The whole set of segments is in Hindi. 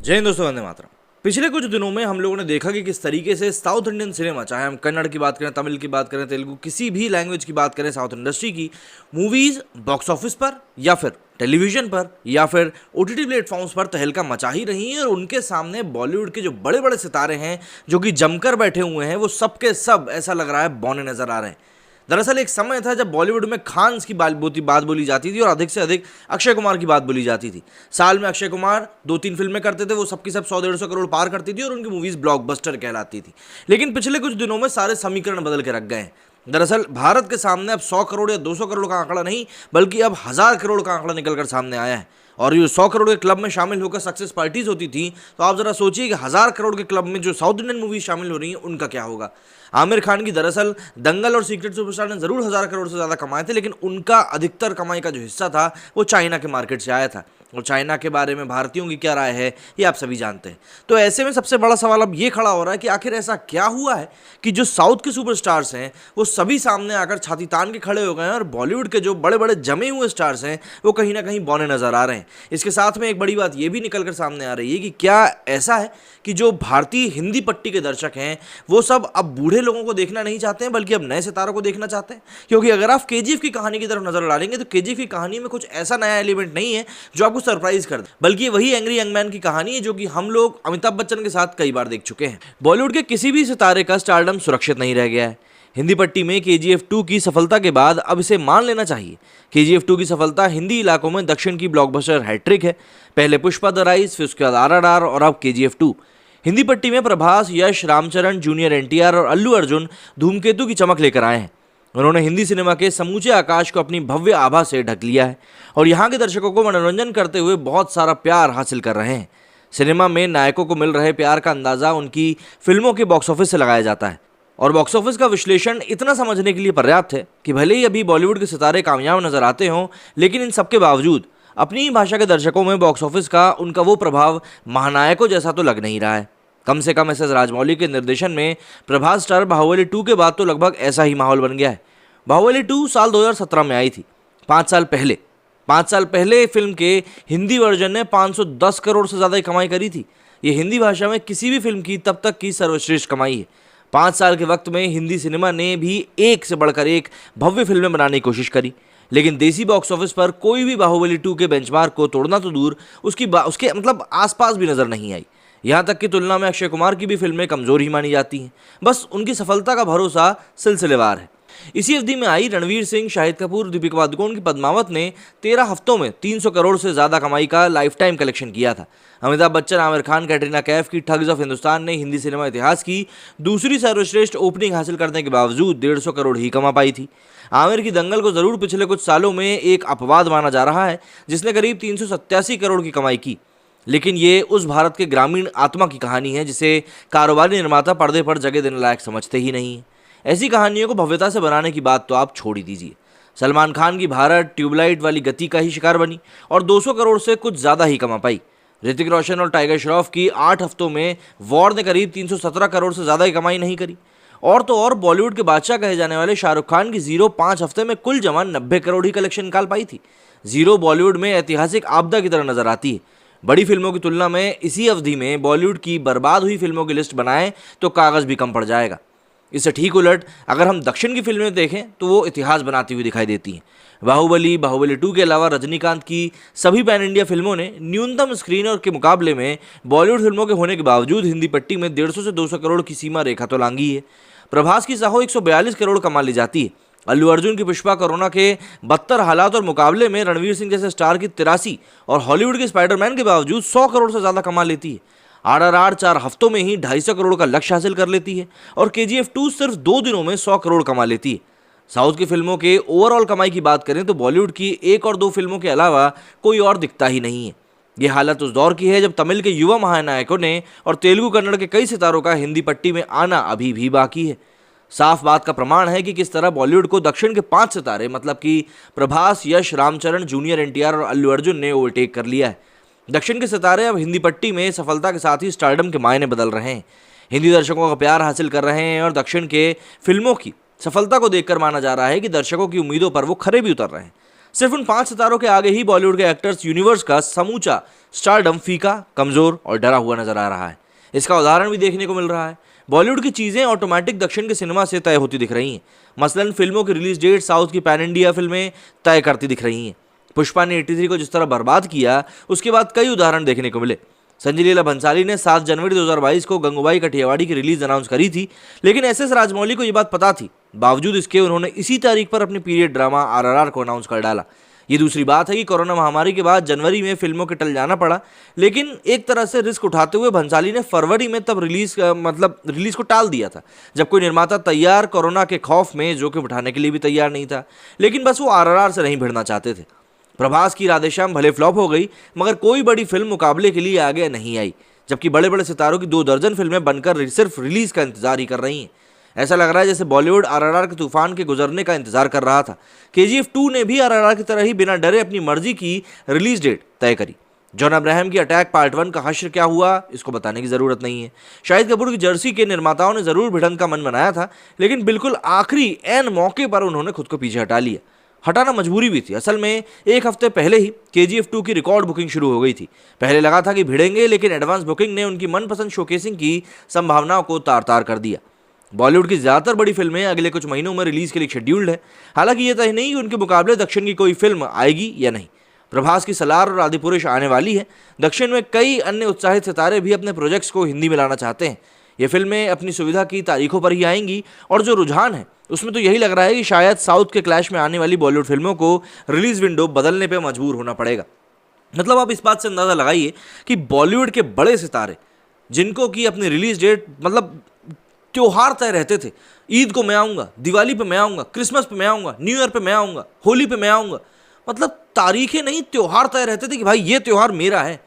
जय हिंद दोस्तों, वंदे मातरम। पिछले कुछ दिनों में हम लोगों ने देखा कि किस तरीके से साउथ इंडियन सिनेमा, चाहे हम कन्नड़ की बात करें, तमिल की बात करें, तेलुगु, किसी भी लैंग्वेज की बात करें, साउथ इंडस्ट्री की मूवीज बॉक्स ऑफिस पर या फिर टेलीविजन पर या फिर ओटीटी प्लेटफॉर्म्स पर तहलका मचा ही रही हैं। और उनके सामने बॉलीवुड के जो बड़े बड़े सितारे हैं जो कि जमकर बैठे हुए हैं, वो सब के सब ऐसा लग रहा है बौने नजर आ रहे हैं। दरअसल एक समय था जब बॉलीवुड में खान्स की बात बोली जाती थी और अधिक से अधिक अक्षय कुमार की बात बोली जाती थी। साल में अक्षय कुमार 2-3 फिल्में करते थे, वो सबकी सब 100-150 करोड़ पार करती थी और उनकी मूवीज ब्लॉकबस्टर कहलाती थी। लेकिन पिछले कुछ दिनों में सारे समीकरण बदल के रख गए हैं। दरअसल भारत के सामने अब 100 करोड़ या 200 करोड़ का आंकड़ा नहीं, बल्कि अब 1000 करोड़ का आंकड़ा निकलकर सामने आया है। और ये 100 करोड़ के क्लब में शामिल होकर सक्सेस पार्टीज होती थी, तो आप जरा सोचिए कि 1000 करोड़ के क्लब में जो साउथ इंडियन मूवीज शामिल हो रही हैं उनका क्या होगा। आमिर खान की दरअसल दंगल और सीक्रेट सुपरस्टार ने जरूर 1000 करोड़ से ज्यादा कमाए थे, लेकिन उनका अधिकतर कमाई का जो हिस्सा था वो चाइना के मार्केट से आया था। और चाइना के बारे में भारतीयों की क्या राय है ये आप सभी जानते हैं। तो ऐसे में सबसे बड़ा सवाल अब ये खड़ा हो रहा है कि आखिर ऐसा क्या हुआ है कि जो साउथ के सुपरस्टार्स हैं वो सभी सामने आकर छाती तान के खड़े हो गए हैं और बॉलीवुड के जो बड़े बड़े जमे हुए स्टार्स हैं वो कहीं ना कहीं बौने नजर आ रहे हैं। इसके साथ में एक बड़ी बात ये भी निकल कर सामने आ रही है कि क्या ऐसा है कि जो भारतीय हिंदी पट्टी के दर्शक हैं वो सब अब बूढ़े लोगों को देखना नहीं चाहते हैं, बल्कि अब नए सितारों को देखना चाहते हैं। क्योंकि अगर आप केजीएफ की कहानी की तरफ नजर डालेंगे तो केजीएफ की कहानी में कुछ ऐसा नया एलिमेंट नहीं है जो आपको सरप्राइज कर दे, बल्कि वही एंग्री यंग मैन की कहानी है जो कि हम लोग अमिताभ बच्चन के साथ कई बार देख चुके हैं। बॉलीवुड के किसी भी सितारे का स्टारडम सुरक्षित नहीं रह गया है। हिंदी पट्टी में केजीएफ 2 की सफलता के बाद अब इसे मान लेना चाहिए। केजीएफ 2 की सफलता हिंदी इलाकों में दक्षिण की ब्लॉकबस्टर हैट्रिक है। पहले पुष्पा द राइज, फिर उसके बाद आरआरआर और अब केजीएफ 2। हिंदी पट्टी में प्रभास, यश, रामचरण, जूनियर एनटीआर और अल्लू अर्जुन धूमकेतु की चमक लेकर आए हैं। उन्होंने हिंदी सिनेमा के समूचे आकाश को अपनी भव्य आभा से ढक लिया है और यहाँ के दर्शकों को मनोरंजन करते हुए बहुत सारा प्यार हासिल कर रहे हैं। सिनेमा में नायकों को मिल रहे प्यार का अंदाजा उनकी फिल्मों के बॉक्स ऑफिस से लगाया जाता है। और बॉक्स ऑफिस का विश्लेषण इतना समझने के लिए पर्याप्त है कि भले ही अभी बॉलीवुड के सितारे कामयाब नजर आते हों, लेकिन इन सबके बावजूद अपनी ही भाषा के दर्शकों में बॉक्स ऑफिस का उनका वो प्रभाव महानायकों जैसा तो लग नहीं रहा है। कम से कम एस.एस. राजमौली के निर्देशन में प्रभास स्टार बाहुबली 2 के बाद तो लगभग ऐसा ही माहौल बन गया है। बाहुबली 2 साल 2017 में आई थी, 5 साल पहले फिल्म के हिंदी वर्जन ने 510 करोड़ से ज़्यादा कमाई करी थी। ये हिंदी भाषा में किसी भी फिल्म की तब तक की सर्वश्रेष्ठ कमाई है। 5 साल के वक्त में हिंदी सिनेमा ने भी एक से बढ़कर एक भव्य फिल्में बनाने की कोशिश करी, लेकिन देसी बॉक्स ऑफिस पर कोई भी बाहुबली 2 के बेंचमार्क को तोड़ना तो दूर, उसके मतलब आसपास भी नजर नहीं आई। यहाँ तक की तुलना में अक्षय कुमार की भी फिल्में कमजोर ही मानी जाती हैं। बस उनकी सफलता का भरोसा सिलसिलेवार है। इसी अवधि में आई रणवीर सिंह, शाहिद कपूर, दीपिका पादुकोण की पद्मावत ने 13 हफ्तों में 300 करोड़ से ज्यादा कमाई का लाइफ टाइम कलेक्शन किया था। अमिताभ बच्चन, आमिर खान, कैटरीना कैफ की ठग्स ऑफ हिंदुस्तान ने हिंदी सिनेमा इतिहास की दूसरी सर्वश्रेष्ठ ओपनिंग हासिल करने के बावजूद 150 करोड़ ही कमा पाई थी। आमिर की दंगल को जरूर पिछले कुछ सालों में एक अपवाद माना जा रहा है, जिसने करीब 387 करोड़ की कमाई की, लेकिन ये उस भारत के ग्रामीण आत्मा की कहानी है जिसे कारोबारी निर्माता पर्दे पर जगह देने लायक समझते ही नहीं है। ऐसी कहानियों को भव्यता से बनाने की बात तो आप छोड़ ही दीजिए। सलमान खान की भारत ट्यूबलाइट वाली गति का ही शिकार बनी और 200 करोड़ से कुछ ज़्यादा ही कमा पाई। ऋतिक रोशन और टाइगर श्रॉफ की 8 हफ्तों में वॉर ने करीब 317 करोड़ से ज़्यादा ही कमाई नहीं करी। और तो और बॉलीवुड के बादशाह कहे जाने वाले शाहरुख खान की जीरो 5 हफ्ते में कुल जमा 90 करोड़ ही कलेक्शन निकाल पाई थी। जीरो बॉलीवुड में ऐतिहासिक आपदा की तरह नजर आती है। बड़ी फिल्मों की तुलना में इसी अवधि में बॉलीवुड की बर्बाद हुई फिल्मों की लिस्ट बनाएं तो कागज़ भी कम पड़ जाएगा। इससे ठीक उलट अगर हम दक्षिण की फिल्में देखें तो वो इतिहास बनाती हुई दिखाई देती हैं। बाहुबली 2 के अलावा रजनीकांत की सभी पैन इंडिया फिल्मों ने न्यूनतम स्क्रीन और के मुकाबले में बॉलीवुड फिल्मों के होने के बावजूद हिंदी पट्टी में 150 से 200 करोड़ की सीमा रेखा तो लांघी है। प्रभास की साहो 142 करोड़ कमा ली जाती है। अल्लू अर्जुन की पुष्पा कोरोना के बदतर हालात और मुकाबले में रणवीर सिंह जैसे स्टार की 83 और हॉलीवुड के स्पाइडरमैन के बावजूद 100 करोड़ से ज़्यादा कमा लेती है। आरआरआर 4 हफ्तों में ही 250 करोड़ का लक्ष्य हासिल कर लेती है और केजीएफ 2 सिर्फ 2 दिनों में 100 करोड़ कमा लेती है। साउथ की फिल्मों के ओवरऑल कमाई की बात करें तो बॉलीवुड की 1 और 2 फिल्मों के अलावा कोई और दिखता ही नहीं है। ये हालत उस दौर की है जब तमिल के युवा महानायकों ने और तेलुगु कन्नड़ के कई सितारों का हिंदी पट्टी में आना अभी भी बाकी है। साफ बात का प्रमाण है कि किस तरह बॉलीवुड को दक्षिण के 5 सितारे मतलब कि प्रभास, यश, रामचरण, जूनियर एनटीआर और अल्लू अर्जुन ने ओवरटेक कर लिया है। दक्षिण के सितारे अब हिंदी पट्टी में सफलता के साथ ही स्टारडम के मायने बदल रहे हैं, हिंदी दर्शकों का प्यार हासिल कर रहे हैं और दक्षिण के फिल्मों की सफलता को देखकर माना जा रहा है कि दर्शकों की उम्मीदों पर वो खरे भी उतर रहे हैं। सिर्फ उन 5 सितारों के आगे ही बॉलीवुड के एक्टर्स यूनिवर्स का समूचा स्टारडम फीका, कमजोर और डरा हुआ नजर आ रहा है। इसका उदाहरण भी देखने को मिल रहा है। बॉलीवुड की चीजें ऑटोमेटिक दक्षिण के सिनेमा से तय होती दिख रही हैं। मसलन फिल्मों की रिलीज डेट साउथ की पैन इंडिया फिल्में तय करती दिख रही हैं। पुष्पा ने 83 को जिस तरह बर्बाद किया, उसके बाद कई उदाहरण देखने को मिले। संजय लीला भंसाली ने 7 जनवरी 2022 को गंगूबाई कठियावाड़ी की रिलीज अनाउंस करी थी, लेकिन एसएस राजमौली को यह बात पता थी। बावजूद इसके उन्होंने इसी तारीख पर अपने पीरियड ड्रामा आरआरआर को अनाउंस कर डाला। ये दूसरी बात है कि कोरोना महामारी के बाद जनवरी में फिल्मों के टल जाना पड़ा, लेकिन एक तरह से रिस्क उठाते हुए भंसाली ने फरवरी में तब रिलीज को टाल दिया था, जब कोई निर्माता तैयार कोरोना के खौफ में जोखिम उठाने के लिए भी तैयार नहीं था। लेकिन बस वो आरआरआर से नहीं भिड़ना चाहते थे। प्रभास की राधेश्याम भले फ्लॉप हो गई, मगर कोई बड़ी फिल्म मुकाबले के लिए आगे नहीं आई, जबकि बड़े बड़े सितारों की 2 दर्जन फिल्में बनकर सिर्फ रिलीज का इंतजार ही कर रही हैं। ऐसा लग रहा है जैसे बॉलीवुड आरआरआर के तूफान के गुजरने का इंतजार कर रहा था। केजीएफ 2 ने भी आरआरआर की तरह ही बिना डरे अपनी मर्जी की रिलीज डेट तय करी। जॉन अब्राहम की अटैक पार्ट 1 का हश्र क्या हुआ, इसको बताने की जरूरत नहीं है। शाहिद कपूर की जर्सी के निर्माताओं ने जरूर भिड़ंत का मन बनाया था, लेकिन बिल्कुल आखिरी एन मौके पर उन्होंने खुद को पीछे हटा लिया। हटाना मजबूरी भी थी। असल में 1 हफ्ते पहले ही केजीएफ 2 की रिकॉर्ड बुकिंग शुरू हो गई थी। पहले लगा था कि भिड़ेंगे, लेकिन एडवांस बुकिंग ने उनकी मनपसंद शोकेसिंग की संभावनाओं को तार तार कर दिया। बॉलीवुड की ज्यादातर बड़ी फिल्में अगले कुछ महीनों में रिलीज के लिए शेड्यूल्ड है। हालांकि यह तय नहीं कि उनके मुकाबले दक्षिण की कोई फिल्म आएगी या नहीं। प्रभास की सलार और आदिपुरुष आने वाली है। दक्षिण में कई अन्य उत्साहित सितारे भी अपने प्रोजेक्ट्स को हिंदी में लाना चाहते हैं। ये फिल्में अपनी सुविधा की तारीखों पर ही आएंगी, और जो रुझान है उसमें तो यही लग रहा है कि शायद साउथ के क्लैश में आने वाली बॉलीवुड फिल्मों को रिलीज विंडो बदलने पर मजबूर होना पड़ेगा। मतलब आप इस बात से अंदाजा लगाइए कि बॉलीवुड के बड़े सितारे, जिनको की अपनी रिलीज डेट त्योहार तय रहते थे, ईद को मैं आऊँगा, दिवाली पे मैं आऊँगा, क्रिसमस पे मैं आऊँगा, न्यू ईयर पे मैं आऊँगा, होली पे मैं आऊँगा, मतलब तारीखें नहीं त्योहार तय रहते थे कि भाई ये त्योहार मेरा है।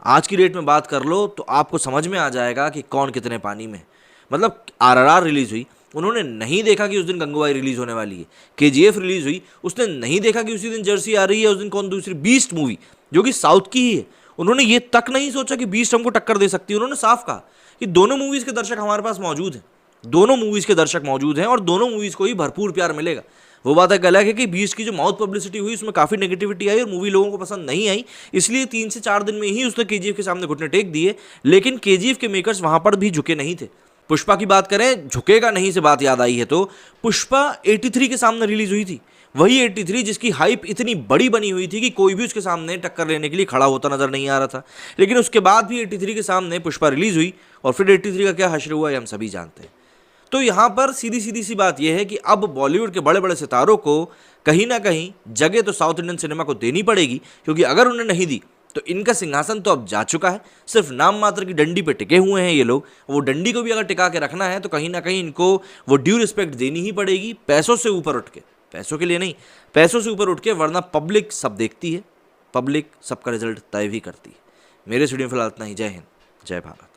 आज की डेट में बात कर लो तो आपको समझ में आ जाएगा कि कौन कितने पानी में है। मतलब आरआरआर रिलीज हुई, उन्होंने नहीं देखा कि उस दिन गंगूबाई रिलीज होने वाली है। केजीएफ रिलीज हुई, उसने नहीं देखा कि उसी दिन जर्सी आ रही है, उस दिन कौन दूसरी बीस्ट मूवी जो कि साउथ की ही है, उन्होंने ये तक नहीं सोचा कि बीस्ट हमको टक्कर दे सकती है। उन्होंने साफ कहा कि दोनों मूवीज के दर्शक हमारे पास मौजूद हैं, दोनों मूवीज के दर्शक मौजूद हैं और दोनों मूवीज को ही भरपूर प्यार मिलेगा। वो बात एक अलग है कि बीस्ट की जो माउथ पब्लिसिटी हुई उसमें काफ़ी नेगेटिविटी आई और मूवी लोगों को पसंद नहीं आई, इसलिए 3 से 4 दिन में ही उसने केजीएफ के सामने घुटने टेक दिए। लेकिन केजीएफ के मेकर्स वहां पर भी झुके नहीं थे। पुष्पा की बात करें, झुकेगा नहीं से बात याद आई है तो पुष्पा 83 के सामने रिलीज हुई थी। वही 83 जिसकी हाइप इतनी बड़ी बनी हुई थी कि कोई भी उसके सामने टक्कर लेने के लिए खड़ा होता नजर नहीं आ रहा था। लेकिन उसके बाद भी 83 के सामने पुष्पा रिलीज हुई और फिर 83 का क्या हश्र हुआ ये हम सभी जानते हैं। तो यहाँ पर सीधी सी बात यह है कि अब बॉलीवुड के बड़े बड़े सितारों को कहीं ना कहीं जगह तो साउथ इंडियन सिनेमा को देनी पड़ेगी, क्योंकि अगर उन्हें नहीं दी तो इनका सिंहासन तो अब जा चुका है। सिर्फ नाम मात्र की डंडी पे टिके हुए हैं ये लोग। वो डंडी को भी अगर टिका के रखना है तो कहीं ना कहीं इनको वो ड्यू रिस्पेक्ट देनी ही पड़ेगी, पैसों से ऊपर उठ के, पैसों के लिए नहीं, पैसों से ऊपर उठ के, वरना पब्लिक सब देखती है, पब्लिक सबका रिजल्ट तय भी करती है। मेरे स्टूडियो फिलहाल इतना ही। जय हिंद, जय भारत।